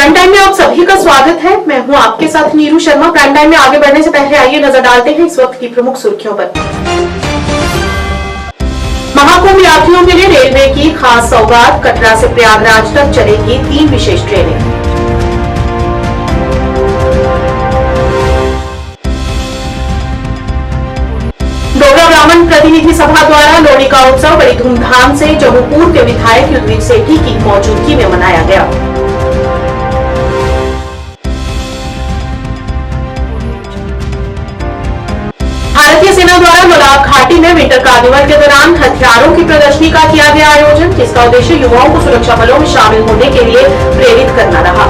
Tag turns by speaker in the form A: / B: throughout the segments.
A: Prime time में आप सभी का स्वागत है। मैं हूं आपके साथ नीरू शर्मा। प्राइम टाइम में आगे बढ़ने से पहले आइए नजर डालते हैं इस वक्त की प्रमुख सुर्खियों पर। महाकुंभ यात्रियों के लिए रेलवे की खास सौगात, कटरा से प्रयागराज तक चलेगी 3 विशेष ट्रेनें। डोगरा ब्राह्मण प्रतिनिधि सभा द्वारा लोहड़ी का उत्सव बड़ी धूमधाम से जम्मू के विधायक युद्धवीर सेठी की मौजूदगी में मनाया गया। भारतीय सेना द्वारा लद्दाख घाटी में विंटर कार्निवल के दौरान हथियारों की प्रदर्शनी का किया गया आयोजन, जिसका उद्देश्य युवाओं को सुरक्षा बलों में शामिल होने के लिए प्रेरित करना रहा।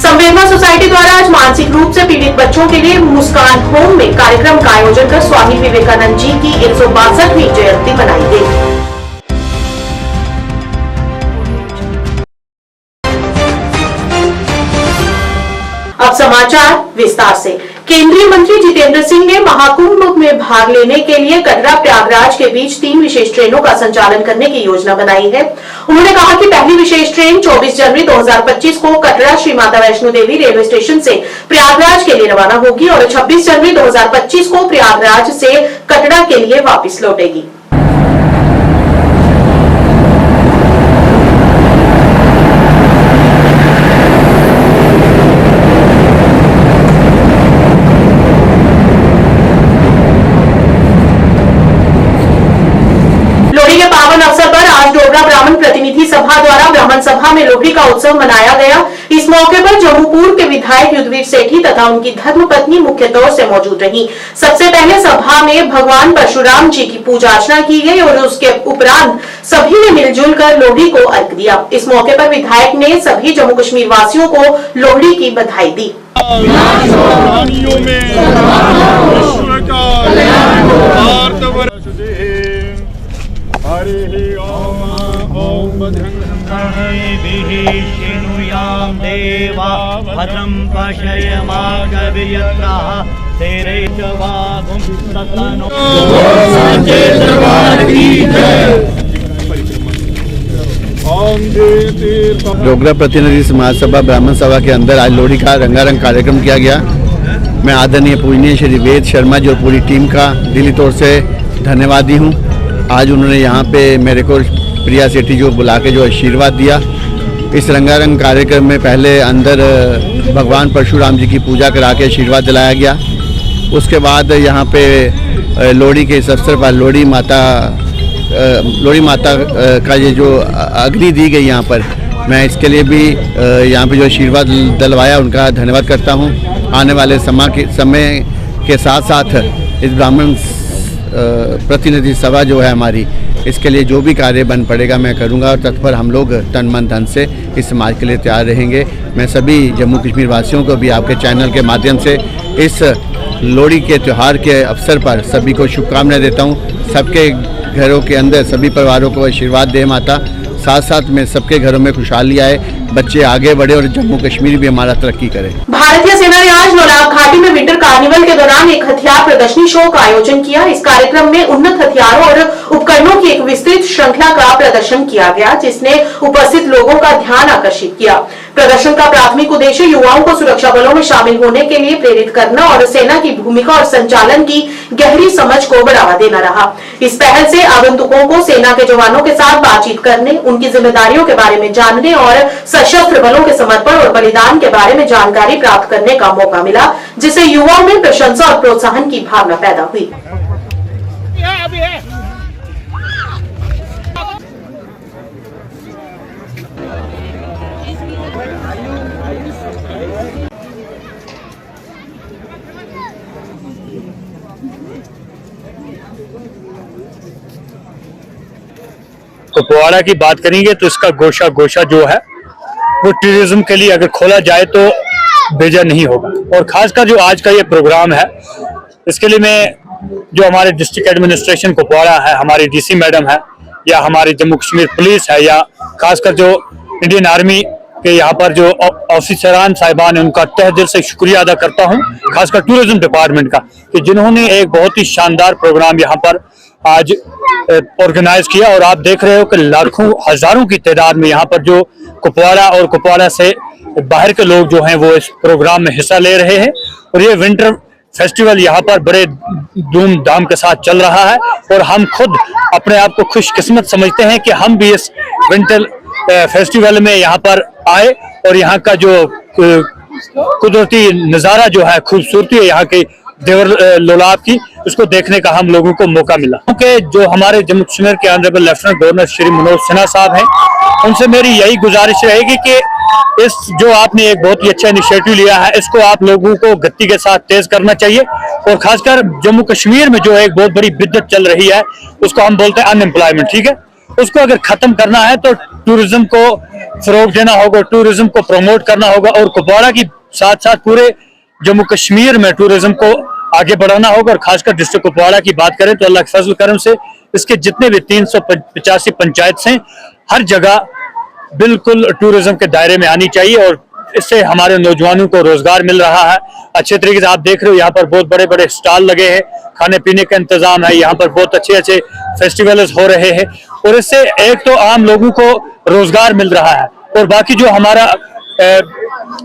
A: संवेदना सोसाइटी द्वारा आज मानसिक रूप से पीड़ित बच्चों के लिए मुस्कान होम में कार्यक्रम का आयोजन कर स्वामी विवेकानंद जी की 162वीं जयंती मनाई गई। अब समाचार विस्तार से। केंद्रीय मंत्री जितेंद्र सिंह ने महाकुंभ में भाग लेने के लिए कटरा प्रयागराज के बीच 3 विशेष ट्रेनों का संचालन करने की योजना बनाई है। उन्होंने कहा कि पहली विशेष ट्रेन 24 जनवरी 2025 को कटरा श्री माता वैष्णो देवी रेलवे स्टेशन से प्रयागराज के लिए रवाना होगी और 26 जनवरी 2025 को प्रयागराज से कटरा के लिए वापस लौटेगी। ब्राह्मण प्रतिनिधि सभा द्वारा ब्राह्मण सभा में लोहड़ी का उत्सव मनाया गया। इस मौके पर जम्मू के विधायक युद्धवीर सेठी तथा उनकी धर्मपत्नी मुख्य तौर से मौजूद रही। सबसे पहले सभा में भगवान परशुराम जी की पूजा अर्चना की गई और उसके उपरांत सभी ने मिलजुल कर लोहड़ी को अर्घ दिया। इस मौके पर विधायक ने सभी जम्मू कश्मीर वासियों को लोहड़ी की बधाई दी।
B: देवा भद्रं पश्येमागवियत्राः तेरेशवागुं सतनो
C: डोगरा प्रतिनिधि समाज सभा ब्राह्मण सभा के अंदर आज लोहड़ी का रंगारंग कार्यक्रम किया गया। मैं आदरणीय पूजनीय श्री वेद शर्मा जी और पूरी टीम का दिली तौर से धन्यवादी हूँ। आज उन्होंने यहाँ पे मेरे को प्रिया सेठी जो बुला के जो आशीर्वाद दिया। इस रंगारंग कार्यक्रम में पहले अंदर भगवान परशुराम जी की पूजा करा के आशीर्वाद दिलाया गया। उसके बाद यहाँ पे लोहड़ी के इस अवसर पर लोहड़ी माता का ये जो अग्नि दी गई यहाँ पर, मैं इसके लिए भी यहाँ पे जो आशीर्वाद दिलवाया उनका धन्यवाद करता हूँ। आने वाले समय के साथ साथ इस ब्राह्मण प्रतिनिधि सभा जो है हमारी, इसके लिए जो भी कार्य बन पड़ेगा मैं करूंगा और तत्पर हम लोग तन मन धन से इस समाज के लिए तैयार रहेंगे। मैं सभी जम्मू कश्मीर वासियों को भी आपके चैनल के माध्यम से इस लोहड़ी के त्यौहार के अवसर पर सभी को शुभकामनाएं देता हूं। सबके घरों के अंदर सभी परिवारों को आशीर्वाद दे माता, साथ साथ में सबके घरों में खुशहाली आए, बच्चे आगे बढ़े और जम्मू कश्मीर भी हमारा तरक्की करे।
A: भारतीय सेना ने आज लद्दाख घाटी में विंटर कार्निवल के दौरान एक हथियार प्रदर्शनी शो का आयोजन किया। इस कार्यक्रम में उन्नत हथियारों और उपकरणों की एक विस्तृत श्रृंखला का प्रदर्शन किया गया, जिसने उपस्थित लोगों का ध्यान आकर्षित किया। प्रदर्शन का प्राथमिक उद्देश्य युवाओं को सुरक्षा बलों में शामिल होने के लिए प्रेरित करना और सेना की भूमिका और संचालन की गहरी समझ को बढ़ावा देना रहा। इस पहल से आगंतुकों को सेना के जवानों के साथ बातचीत करने, उनकी जिम्मेदारियों के बारे में जानने और सशस्त्र बलों के समर्पण और बलिदान के बारे में जानकारी प्राप्त करने का मौका मिला, जिससे युवाओं में प्रशंसा और प्रोत्साहन की भावना पैदा हुई।
D: कुपवाड़ा की बात करेंगे तो इसका गोशा जो है वो टूरिज्म के लिए अगर खोला जाए तो बेजा नहीं होगा। और खासकर जो आज का ये प्रोग्राम है, इसके लिए मैं जो हमारे डिस्ट्रिक्ट एडमिनिस्ट्रेशन कुपवाड़ा है, हमारी डीसी मैडम है, या हमारी जम्मू कश्मीर पुलिस है, या खासकर जो इंडियन आर्मी के यहाँ पर जो ऑफिसरान साहिबान है, उनका तहे दिल से शुक्रिया अदा करता हूँ, खासकर टूरिज्म डिपार्टमेंट का, कि जिन्होंने एक बहुत ही शानदार प्रोग्राम यहाँ पर आज ऑर्गेनाइज किया। और आप देख रहे हो कि लाखों हजारों की तादाद में यहाँ पर जो कुपवाड़ा और कुपवाड़ा से बाहर के लोग जो हैं वो इस प्रोग्राम में हिस्सा ले रहे हैं। और ये विंटर फेस्टिवल यहाँ पर बड़े धूमधाम के साथ चल रहा है और हम खुद अपने आप को खुशकिस्मत समझते हैं कि हम भी इस विंटर फेस्टिवल में यहाँ पर आए और यहाँ का जो कुदरती नज़ारा जो है, खूबसूरती है यहाँ के देवर लोलाब की, उसको देखने का हम लोगों को मौका मिला। क्योंकि जो हमारे जम्मू कश्मीर के honourable lieutenant governor Shri Manoj Sinha साहब हैं, उनसे मेरी यही गुजारिश रहेगी कि इस जो आपने एक बहुत ही अच्छा इनिशिएटिव लिया है, इसको आप लोगों को गति के साथ तेज करना चाहिए। और खासकर जम्मू कश्मीर में जो एक बहुत बड़ी बिद्दत चल रही है, उसको हम बोलते हैं अनएम्प्लॉयमेंट, ठीक है, उसको अगर खत्म करना है तो टूरिज्म को फरोग देना होगा, टूरिज्म को प्रमोट करना होगा और कुपवाड़ा की साथ साथ पूरे जम्मू कश्मीर में टूरिज्म को आगे बढ़ाना होगा। और खासकर डिस्ट्रिक्ट कुपवाड़ा की बात करें तो अल्लाह के फजल करम से इसके जितने भी 385 पंचायत हैं, हर जगह बिल्कुल टूरिज्म के दायरे में आनी चाहिए और इससे हमारे नौजवानों को रोजगार मिल रहा है। अच्छे तरीके से आप देख रहे हो यहाँ पर बहुत बड़े बड़े स्टॉल लगे हैं, खाने पीने का इंतजाम है, यहाँ पर बहुत अच्छे अच्छे फेस्टिवल्स हो रहे हैं और इससे एक तो आम लोगों को रोजगार मिल रहा है और बाकी जो हमारा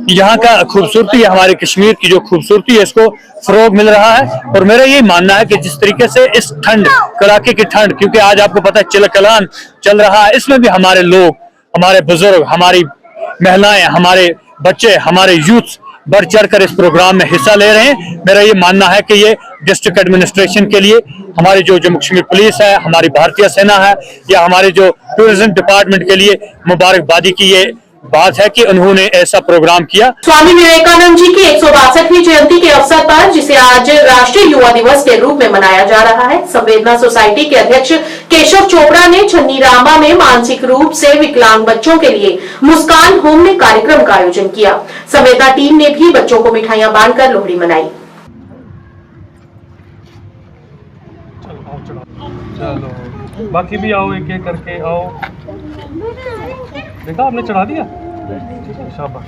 D: यहाँ का खूबसूरती है, हमारे कश्मीर की जो खूबसूरती है, इसको फरोग मिल रहा है। और मेरा ये मानना है कि जिस तरीके से इस ठंड, कड़ाके की ठंड, क्योंकि आज आपको पता है चिलकलान चल रहा है, इसमें भी हमारे लोग, हमारे बुजुर्ग, हमारी महिलाएं, हमारे बच्चे, हमारे यूथ बढ़ चढ़ कर इस प्रोग्राम में हिस्सा ले रहे हैं। मेरा ये मानना है कि ये डिस्ट्रिक्ट एडमिनिस्ट्रेशन के लिए, हमारी जो जम्मू कश्मीर पुलिस है, हमारी भारतीय सेना है या हमारे जो टूरिज्म डिपार्टमेंट के लिए मुबारकबादी की ये बात है कि उन्होंने ऐसा प्रोग्राम किया।
A: स्वामी विवेकानंद जी की 162वीं जयंती के अवसर पर, जिसे आज राष्ट्रीय युवा दिवस के रूप में मनाया जा रहा है, संवेदना सोसाइटी के अध्यक्ष केशव चोपड़ा ने छन्नी रामा में मानसिक रूप से विकलांग बच्चों के लिए मुस्कान होम में कार्यक्रम का आयोजन किया। संवेदना टीम ने भी बच्चों को मिठाइयां बांटकर लोहड़ी मनाई।
E: चलो बाकी भी आओ, एक एक करके आओ। देखा आपने चढ़ा दिया, शाबाश।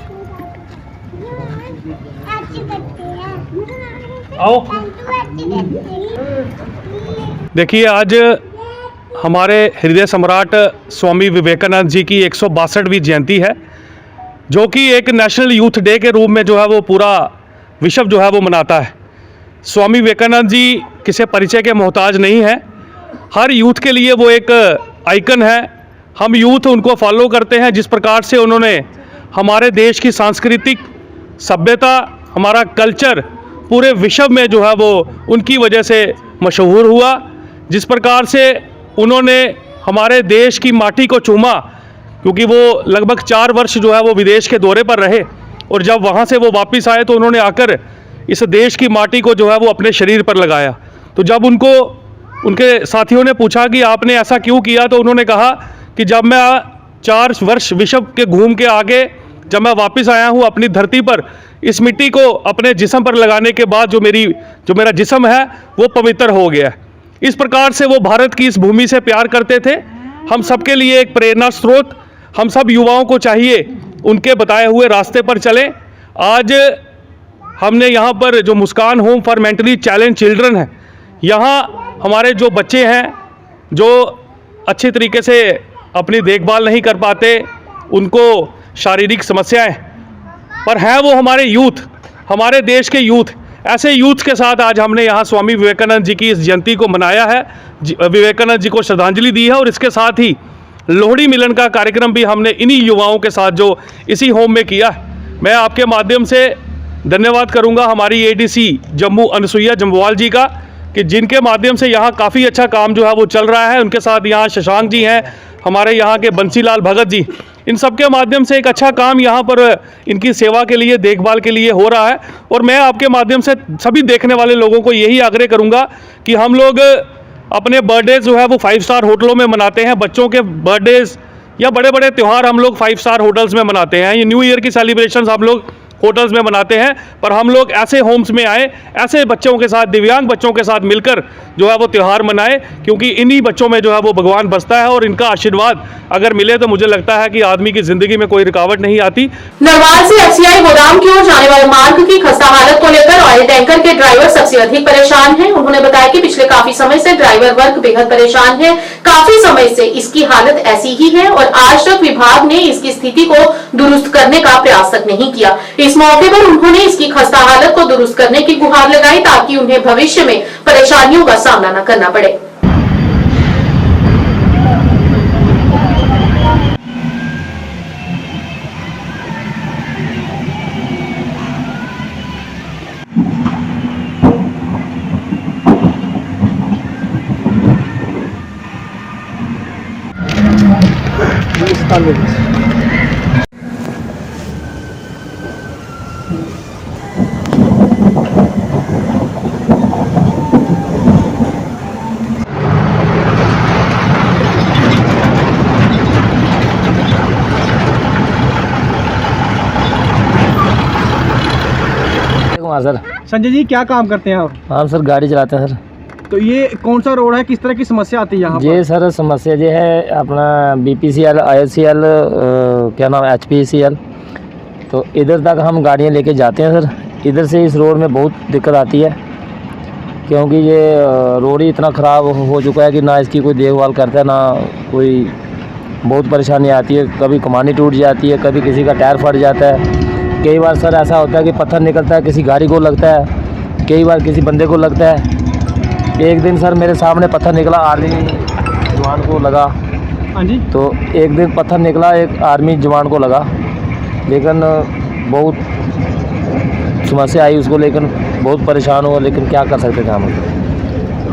E: आओ देखिए, आज हमारे हृदय सम्राट स्वामी विवेकानंद जी की 162वीं जयंती है, जो कि एक नेशनल यूथ डे के रूप में जो है वो पूरा विश्व जो है वो मनाता है। स्वामी विवेकानंद जी किसी परिचय के मोहताज नहीं है, हर यूथ के लिए वो एक आइकन है। हम यूथ उनको फॉलो करते हैं, जिस प्रकार से उन्होंने हमारे देश की सांस्कृतिक सभ्यता, हमारा कल्चर पूरे विश्व में जो है वो उनकी वजह से मशहूर हुआ। जिस प्रकार से उन्होंने हमारे देश की माटी को चूमा, क्योंकि वो लगभग 4 वर्ष जो है वो विदेश के दौरे पर रहे और जब वहाँ से वो वापस आए तो उन्होंने आकर इस देश की माटी को जो है वो अपने शरीर पर लगाया। तो जब उनको उनके साथियों ने पूछा कि आपने ऐसा क्यों किया, तो उन्होंने कहा कि जब मैं 4 वर्ष विश्व के घूम के आगे जब मैं वापस आया हूँ अपनी धरती पर, इस मिट्टी को अपने जिस्म पर लगाने के बाद जो मेरा जिस्म है वो पवित्र हो गया। इस प्रकार से वो भारत की इस भूमि से प्यार करते थे। हम सबके लिए एक प्रेरणा स्रोत, हम सब युवाओं को चाहिए उनके बताए हुए रास्ते पर चलें। आज हमने यहाँ पर जो Muskaan home for mentally challenge children है, यहाँ हमारे जो बच्चे हैं जो अच्छे तरीके से अपनी देखभाल नहीं कर पाते, उनको शारीरिक समस्याएं, पर हैं वो हमारे यूथ, हमारे देश के यूथ। ऐसे यूथ के साथ आज हमने यहाँ स्वामी विवेकानंद जी की इस जयंती को मनाया है, विवेकानंद जी को श्रद्धांजलि दी है और इसके साथ ही लोहड़ी मिलन का कार्यक्रम भी हमने इन्हीं युवाओं के साथ जो इसी होम में किया है। मैं आपके माध्यम से धन्यवाद करूँगा हमारी एडीसी जम्मू अनुसुईया जम्वाल जी का, कि जिनके माध्यम से यहाँ काफ़ी अच्छा काम जो है वो चल रहा है। उनके साथ यहाँ शशांक जी हैं, हमारे यहाँ के बंसीलाल भगत जी, इन सब के माध्यम से एक अच्छा काम यहाँ पर इनकी सेवा के लिए, देखभाल के लिए हो रहा है। और मैं आपके माध्यम से सभी देखने वाले लोगों को यही आग्रह करूँगा कि हम लोग अपने बर्थडे जो है वो 5 स्टार होटलों में मनाते हैं। बच्चों के बर्थडेज या बड़े बड़े त्यौहार हम लोग 5 स्टार होटल्स में मनाते हैं। ये न्यू ईयर की सेलिब्रेशंस हम लोग होटल्स में मनाते हैं, पर हम लोग ऐसे होम्स में आए, ऐसे बच्चों के साथ, दिव्यांग बच्चों के साथ मिलकर जो है वो त्यौहार मनाएं, क्योंकि इन्हीं बच्चों में जो है वो भगवान बसता है और इनका आशीर्वाद अगर मिले तो मुझे लगता है कि आदमी की ज़िंदगी में कोई रुकावट नहीं आती।
A: नरवाल से एफसीआई गोदाम की ओर जाने वाले मार्ग की खस्ता हालत को लेकर ऑयल टैंकर के ड्राइवर सबसे अधिक परेशान हैं। उन्होंने बताया कि पिछले काफी समय से ड्राइवर वर्ग बेहद परेशान है। काफी समय से इसकी हालत ऐसी ही है और आज तक विभाग ने इसकी स्थिति को दुरुस्त करने का प्रयास तक नहीं किया। इस मौके पर उन्होंने इसकी खस्ता हालत को दुरुस्त करने की गुहार लगाई ताकि उन्हें भविष्य में परेशानियों का सामना न करना पड़े।
F: सर
G: संजय जी क्या काम करते हैं आप?
F: हम सर गाड़ी चलाते हैं सर।
G: तो ये कौन सा रोड है, किस तरह की समस्या आती है यहाँ
F: ये सर समस्या ये है अपना BPCL IOCL क्या नाम HPCL, तो इधर तक हम गाड़ियाँ लेके जाते हैं सर। इधर से इस रोड में बहुत दिक्कत आती है, क्योंकि ये रोड ही इतना ख़राब हो चुका है कि ना इसकी कोई देखभाल करता है, ना कोई, बहुत परेशानी आती है। कभी कमानी टूट जाती है, कभी किसी का टायर फट जाता है। कई बार सर ऐसा होता है कि पत्थर निकलता है, किसी गाड़ी को लगता है, कई बार किसी बंदे को लगता है। एक दिन सर मेरे सामने पत्थर निकला, आर्मी जवान को लगा।
G: हाँ जी।
F: तो एक दिन पत्थर निकला, एक आर्मी जवान को लगा, लेकिन बहुत समस्या आई उसको, लेकिन बहुत परेशान हुआ, लेकिन क्या कर सकते थे हम।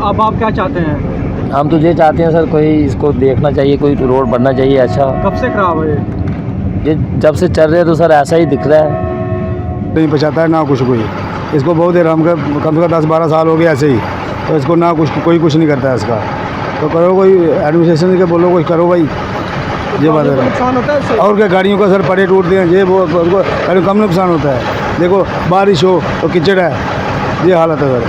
G: अब आप क्या चाहते हैं?
F: हम तो ये चाहते हैं सर, कोई इसको देखना चाहिए, कोई रोड बनना चाहिए अच्छा।
G: कब से खराब है
F: ये जब से चल रहे हैं तो सर ऐसा ही दिख रहा है,
H: नहीं बचाता है ना कुछ कोई। इसको बहुत देर हम कम से कम 10-12 साल हो गए ऐसे ही, तो इसको ना कोई कुछ नहीं करता है इसका। तो करो कोई एडमिनिस्ट्रेशन के बोलो, कुछ करो भाई, ये बात है।
G: नुकसान होता है इससे?
H: और क्या गाड़ियों का सर पड़े टूटते हैं, ये वो उनको कम नुकसान होता है। देखो बारिश हो तो कीचड़ है, ये हालत है सर।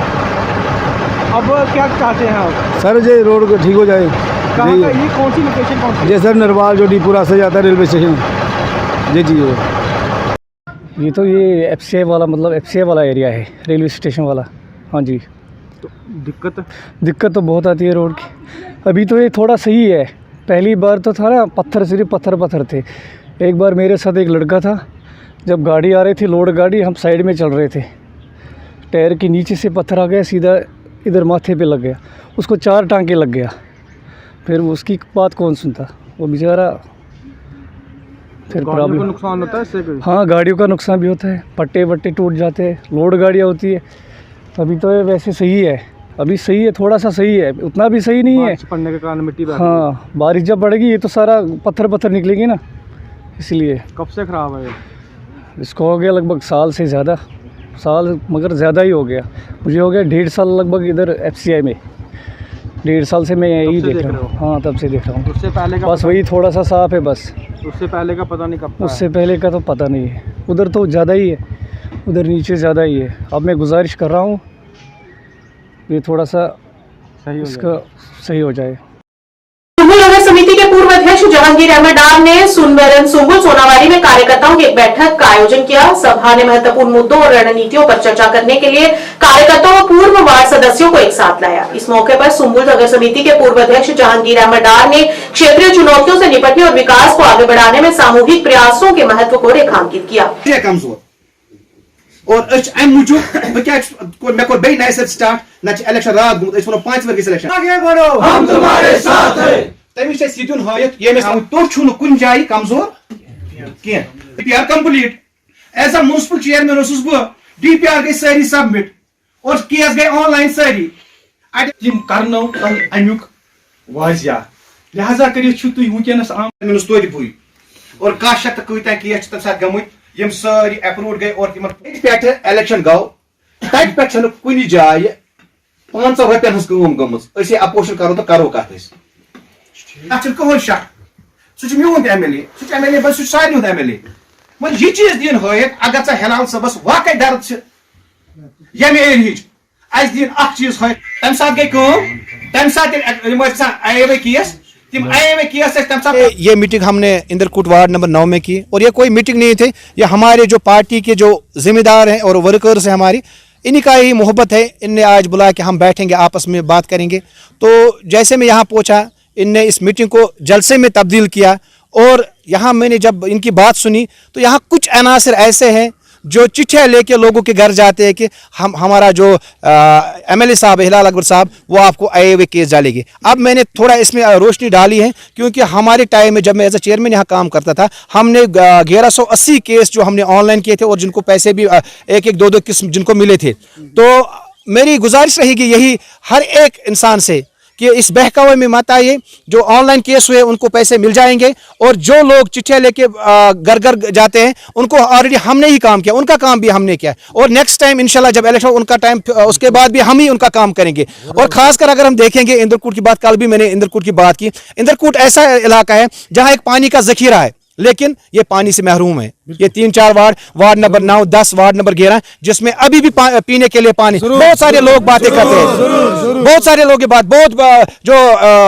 G: अब क्या चाहते हैं आप?
H: सर ये रोड ठीक हो जाए।
G: कहाँ का, ये कौन सी लोकेशन कौन सी?
H: ये सर नरवाल जो डीपुरा से जाता है रेलवे स्टेशन, ये चीज़ है।
I: ये तो ये FCI वाला, मतलब FCI वाला एरिया है, रेलवे स्टेशन वाला। हाँ जी।
G: तो
I: दिक्कत तो बहुत आती है रोड की। अभी तो ये थोड़ा सही है, पहली बार तो था ना पत्थर, सिर्फ पत्थर थे। एक बार मेरे साथ एक लड़का था, जब गाड़ी आ रही थी, लोड गाड़ी, हम साइड में चल रहे थे, टायर के नीचे से पत्थर आ गया, सीधा इधर माथे पे लग गया, उसको 4 टांके लग गया। फिर उसकी बात कौन सुनता, वो बेचारा फिर प्रॉब्लम।
G: नुकसान होता है इससे कोई?
I: हाँ, गाड़ियों का नुकसान भी होता है, पट्टे वट्टे टूट जाते हैं, लोड गाड़ियाँ होती है। अभी तो ये वैसे सही है, अभी सही है, थोड़ा सा सही है, उतना भी सही नहीं है।
G: बारिश पड़ने के कारण मिट्टी बह रही है।
I: हाँ, बारिश जब बढ़ेगी ये तो सारा पत्थर निकलेगी ना, इसलिए।
G: कब से खराब है ये?
I: इसको हो गया लगभग साल से ज़्यादा, साल मगर ज़्यादा ही हो गया। मुझे हो गया 1.5 साल लगभग इधर FCI में, 1.5 साल से मैं यही देख रहा हूँ। हाँ, तब से देख रहा हूँ।
G: उससे पहले का
I: बस वही थोड़ा सा साफ है बस,
G: उससे पहले का पता नहीं कब का
I: उससे पहले का तो पता नहीं है। उधर तो ज़्यादा ही है, उधर नीचे ज़्यादा ही है। अब मैं गुजारिश कर रहा हूँ ये थोड़ा सा
G: सही हो
I: इसका सही हो जाए।
A: सुंबुल नगर समिति के पूर्व अध्यक्ष जहांगीर अहमद डार ने सुंबुल सोनावाड़ी में कार्यकर्ताओं की एक बैठक का आयोजन किया। सभा ने महत्वपूर्ण मुद्दों और रणनीतियों पर चर्चा करने के लिए कार्यकर्ताओं और पूर्व वार्ड सदस्यों को एक साथ लाया। इस मौके पर सुंबुल नगर समिति के पूर्व अध्यक्ष जहांगीर अहमद डार ने क्षेत्रीय चुनौतियों से निपटने और विकास को आगे बढ़ाने में सामूहिक प्रयासों के महत्व को रेखांकित किया।
J: कमजोर और अम मूजूब मे कोर बे नए स्टार्ट ना इलेक्शन रात गुमत 5 वर्ग इलेक्शन आगे बढ़ो हम तुम्हारे साथ हैं तमिस सिद्युन हयत ये तो छु कुन जाय कमजोर के DPR complete as a municipal chairman ओसुस बो डीपीआर गई सारी सबमिट और केस गई ऑनलाइन सारी यम करनो अमुक वाजिया लिहाजा करियो छु तुई वुकेनस आम मिनस तोरि पुई और का शत कविता केस तम साथ गमुत यम सारी अप्रूव गई और तिमन पेट इलेक्शन गो तट पे छन कुनी जाय 500 रुपयन हस कम गमस असे अपोजिशन करो तो करो कत अच्छा कहो शक सु मिउन एमएलए सु एमएलए बस सु सारी एमएलए वो ये चीज दिन हयत अगर सा हिलाल सबस वाकई दर्द यम एरिया अस दिन चीज हयत तम साथ गई तम साथ आईएमए केस तिम आईएमए केस तम साथ। ये मीटिंग हमने इंदरकूट वार्ड नंबर 9 में की और ये कोई मीटिंग नहीं थी, ये हमारे जो पार्टी के जो जिम्मेदार हैं और वर्कर्स हैं हमारी, इन्हीं का ही मोहब्बत है। इनने आज बुलाया कि हम बैठेंगे आपस में बात करेंगे। तो जैसे मैं यहाँ पहुँचा इनने इस मीटिंग को जलसे में तब्दील किया और यहाँ मैंने जब इनकी बात सुनी तो यहाँ कुछ अनासर ऐसे हैं जो चिट्ठियाँ लेके लोगों के घर जाते हैं कि हमारा जो एमएलए साहब हिलाल अकबर साहब वो आपको आईएमए केस डालेंगे। अब मैंने थोड़ा इसमें रोशनी डाली है क्योंकि हमारे टाइम में जब मैं एज ए चेयरमैन यहाँ काम करता था हमने 1180 केस जो हमने ऑनलाइन किए थे और जिनको पैसे भी एक एक दो किस्म जिनको मिले थे। तो मेरी गुजारिश रहेगी यही हर एक इंसान से कि इस बहकावे में मत आइए। जो ऑनलाइन केस हुए उनको पैसे मिल जाएंगे और जो लोग चिट्ठियाँ लेके घर घर जाते हैं उनको ऑलरेडी हमने ही काम किया, उनका काम भी हमने किया और नेक्स्ट टाइम इंशाल्लाह जब इलेक्शन उनका टाइम उसके बाद भी हम ही उनका काम करेंगे। और खासकर अगर हम देखेंगे इंदरकूट की बात, कल भी मैंने इंदरकूट की बात की। इंदरकूट ऐसा इलाका है जहाँ एक पानी का जखीरा है लेकिन ये पानी से महरूम है। ये 3-4 वार्ड नंबर 9, 10 वार्ड नंबर 11 जिसमें अभी भी पीने के लिए पानी। बहुत सारे लोग बातें करते हैं, बहुत सारे लोग बहुत जो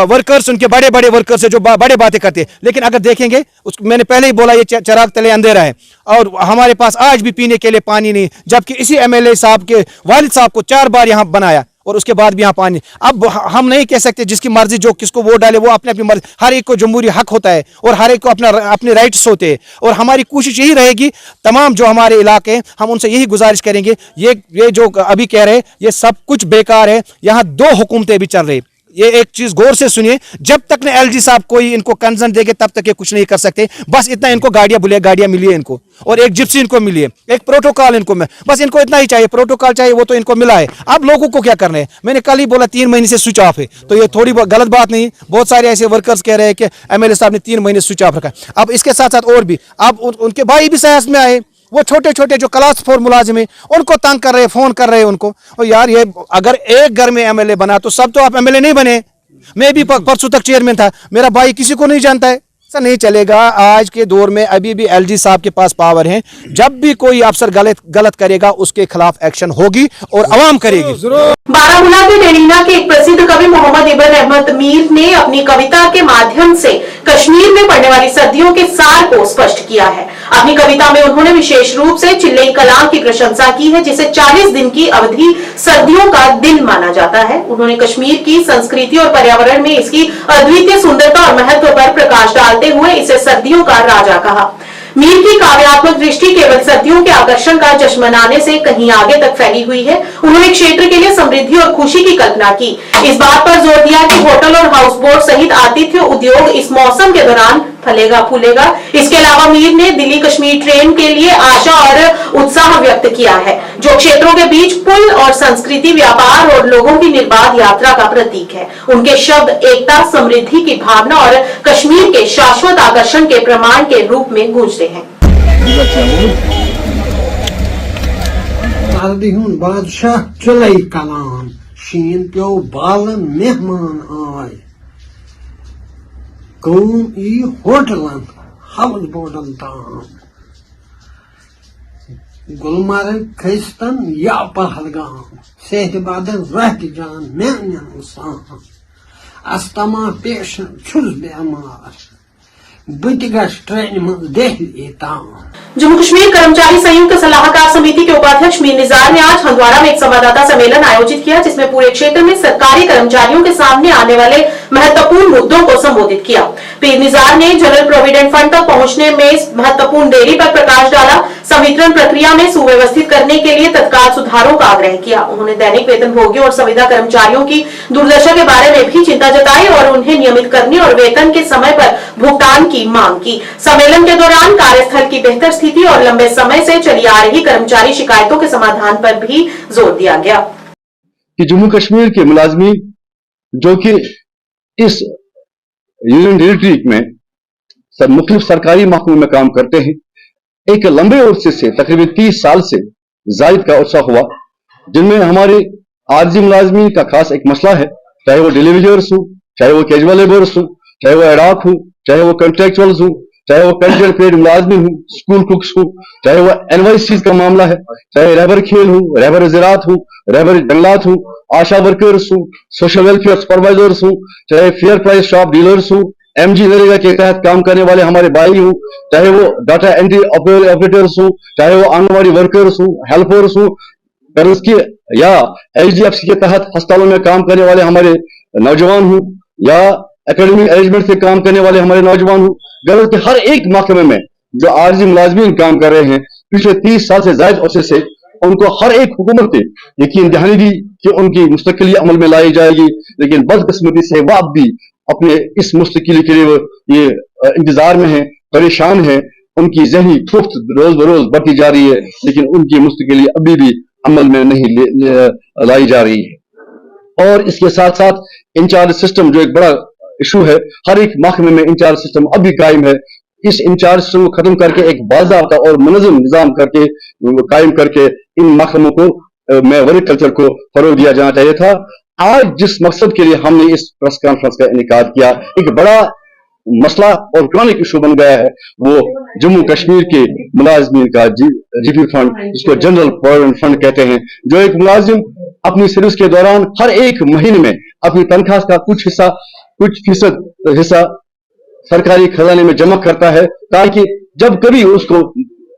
J: वर्कर्स उनके बड़े बड़े वर्कर्स है जो बड़े बातें करते हैं, लेकिन अगर देखेंगे मैंने पहले ही बोला ये चिराग तले अंधेरा है और हमारे पास आज भी पीने के लिए पानी नहीं, जबकि इसी एमएलए साहब के वालिद साहब को 4 बार यहाँ बनाया और उसके बाद भी यहाँ पानी। अब हम नहीं कह सकते जिसकी मर्जी जो किसको वोट डाले वो अपने अपनी मर्जी, हर एक को जमहूरी हक होता है और हर एक को अपने राइट्स होते हैं और हमारी कोशिश यही रहेगी तमाम जो हमारे इलाके हैं हम उनसे यही गुजारिश करेंगे ये जो अभी कह रहे हैं ये सब कुछ बेकार है। यहाँ 2 हुकूमतें भी चल रही, ये एक चीज गौर से सुनिए, जब तक ने एलजी साहब कोई इनको कंसर्न देंगे तब तक ये कुछ नहीं कर सकते। बस इतना इनको गाड़ियां मिली है इनको और एक जिप्सी इनको मिली है, एक प्रोटोकॉल इनको बस इनको इतना ही चाहिए, प्रोटोकॉल चाहिए वो तो इनको मिला है। अब लोगों को क्या करना है, मैंने कल ही बोला 3 महीने से स्विच ऑफ है, तो ये थोड़ी गलत बात नहीं। बहुत सारे ऐसे वर्कर्स कह रहे हैं कि एमएलए साहब ने 3 महीने स्विच ऑफ रखा। अब इसके साथ साथ और भी अब उनके भाई भी सियासत में आए, वो छोटे छोटे जो क्लास 4 मुलाजिम है उनको तंग कर रहे, फोन कर रहे हैं उनको। और यार ये अगर एक घर में एमएलए बना तो सब तो आप एमएलए नहीं बने। मैं भी परसों तक चेयरमैन था, मेरा भाई किसी को नहीं जानता है, ऐसा नहीं चलेगा। आज के दौर में अभी भी एलजी साहब के पास पावर है, जब भी कोई अफसर गलत करेगा उसके खिलाफ एक्शन होगी और अवाम करेगी।
A: बारामूला के डेलीना के एक प्रसिद्ध कवि मोहम्मद इब्न अहमद मीर ने अपनी कविता के माध्यम से कश्मीर में पड़ने वाली सर्दियों के सार को स्पष्ट किया है। अपनी कविता में उन्होंने विशेष रूप से चिल्लई कलां की प्रशंसा की है जिसे 40 दिन की अवधि सर्दियों का दिन माना जाता है। उन्होंने कश्मीर की संस्कृति और पर्यावरण में इसकी अद्वितीय सुंदरता और महत्व पर प्रकाश डालते हुए इसे सर्दियों का राजा कहा। मीर की काव्यात्मक दृष्टि केवल सर्दियों के आकर्षण का जश्न मनाने से कहीं आगे तक फैली हुई है। उन्होंने क्षेत्र के लिए समृद्धि और खुशी की कल्पना की। इस बात पर जोर दिया कि होटल और हाउस बोट सहित आतिथ्य उद्योग इस मौसम के दौरान फलेगा फूलेगा। इसके अलावा मीर ने दिल्ली कश्मीर ट्रेन के लिए आशा और उत्साह व्यक्त किया है जो क्षेत्रों के बीच पुल और संस्कृति, व्यापार और लोगों की निर्बाध यात्रा का प्रतीक है। उनके शब्द एकता, समृद्धि की भावना और कश्मीर के शाश्वत आकर्षण के प्रमाण के रूप में गूंजते हैं।
K: बादशाह चिल्लई कलां शीन प्यो बालन मेहमान आय कौम ई होटलन हाउस बोटन ताम गुलमर्ग खस्तन या पहलगाम सेहत बादल रहत जान मेहनन साम अस्तमा पेश छुस बेमार
A: जम्मू कश्मीर कर्मचारी संयुक्त सलाहकार समिति के उपाध्यक्ष मीर निजार ने आज हंदवाड़ा में एक संवाददाता सम्मेलन आयोजित किया जिसमें पूरे क्षेत्र में सरकारी कर्मचारियों के सामने आने वाले महत्वपूर्ण मुद्दों को संबोधित किया। मीर निजार ने जनरल प्रोविडेंट फंड तक पहुंचने में महत्वपूर्ण देरी पर प्रकाश डाला, संवितरण प्रक्रिया में सुव्यवस्थित करने के लिए तत्काल सुधारों का आग्रह किया। उन्होंने दैनिक वेतनभोगियों और संविदा कर्मचारियों की दुर्दशा के बारे में भी चिंता जताई और उन्हें नियमित करने और वेतन के समय पर भुगतान की मांग की। सम्मेलन के दौरान कार्यस्थल की बेहतर स्थिति और लंबे समय से चली आ रही कर्मचारी शिकायतों के समाधान पर भी जोर दिया गया।
L: कि जम्मू कश्मीर के मुलाजमीन जो कि इस यूनियन टेरिटरी में सब मुख्तलिफ सरकारी महकमों में काम करते हैं, एक लंबे अरसे से तकरीबन 30 साल से जायद का अरसा हुआ, जिनमें हमारे आरजी मुलाजमीन का खास एक मसला है, चाहे वो डिलीवरीज हो, चाहे वो कैजुअल लेबर्स हो, चाहे वो एडाक हो, चाहे वो कॉन्ट्रेक्चुअल्स हो, चाहे वो कंजेंट पेड मुलाजमी हूँ, स्कूल कुक्स हूँ, चाहे वो एनवाईसीज का मामला है, चाहे रहबर खेल हूँ, रहबर ज़राअत हूँ, रहबर जंगलात हूँ, आशा वर्कर्स हूँ, सोशल वेलफेयर सुपरवाइजर्स हूँ, चाहे फेयर प्राइस शॉप डीलर्स हूँ, MG नरेगा के तहत काम करने वाले हमारे भाई हूँ, चाहे वो डाटा एंट्री ऑपरेटर्स हूँ, चाहे वो आंगनवाड़ी वर्कर्स हूँ, हेल्पर्स हूँ, गर्ल्स की या HDFC के तहत अस्पतालों में काम करने वाले हमारे नौजवान हूँ, या एकेडमिक अरेंजमेंट से काम करने वाले हमारे नौजवान हूँ। गर्ल्स के हर एक महकमे में जो आरजी मुलाजमीन काम कर रहे हैं पिछले 30 साल से ज्यादा अरसे से, उनको हर एक हुकूमत ने यकीन दहानी दी कि उनकी मुस्तकिली अमल में लाई जाएगी, लेकिन बदकिस्मती से वह अब भी अपने इस मुस्तकिली के लिए ये इंतजार में है, परेशान है। उनकी जहनी खुफ्त रोज बरोज बढ़ती जा रही है, लेकिन उनकी मुस्तकिली अभी भी अमल में नहीं लाई जा रही है। और इसके साथ साथ इंचार्ज सिस्टम जो एक बड़ा इशू है, हर एक महकमे में इंचार्ज सिस्टम अभी कायम है। इस इंचार्ज सिस्टम को खत्म करके एक बाज़ाब्ता और मुनज़्ज़म निज़ाम करके कायम करके इन महकमों को में वर्टिकल्चर को फरोग दिया जाना चाहिए था। आज जिस मकसद के लिए हमने इस प्रेस कॉन्फ्रेंस का इनेकाद किया, एक बड़ा मसला और क्रॉनिक इशू बन गया है, वो जम्मू कश्मीर के मुलाजमीन का जीपी फंड, जिसको जनरल प्रोविडेंट फंड कहते हैं, जो एक मुलाजिम अपनी सर्विस के दौरान हर एक महीने में अपनी तनख्वाह का कुछ फीसद हिस्सा सरकारी खजाने में जमा करता है, ताकि जब कभी उसको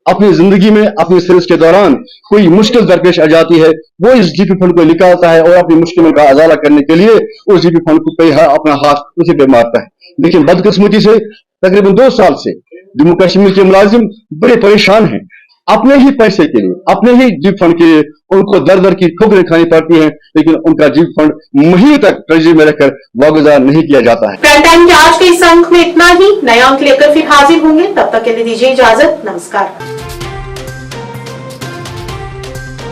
L: अपनी जिंदगी में अपनी सर्विस के दौरान कोई मुश्किल दरपेश आ जाती है, वो इस जीपी फंड को निकालता है और अपनी मुश्किलों का अजाला करने के लिए उस जीपी फंड को पे अपना हाथ उसी पे मारता है। लेकिन बदकिस्मती से तकरीबन 2 साल से जम्मू कश्मीर के मुलाजिम बड़े परेशान हैं। अपने ही पैसे के लिए, अपने ही जीप फंड के लिए उनको दर दर की ठोकरें खानी पड़ती हैं, लेकिन उनका जीप फंड महीने तक ट्रेजरी में रखकर वागुजार नहीं किया जाता है।
A: प्राइम टाइम के आज के इस अंक में इतना ही। नया अंक लेकर फिर हाजिर होंगे, तब तक के लिए दीजिए इजाजत। नमस्कार।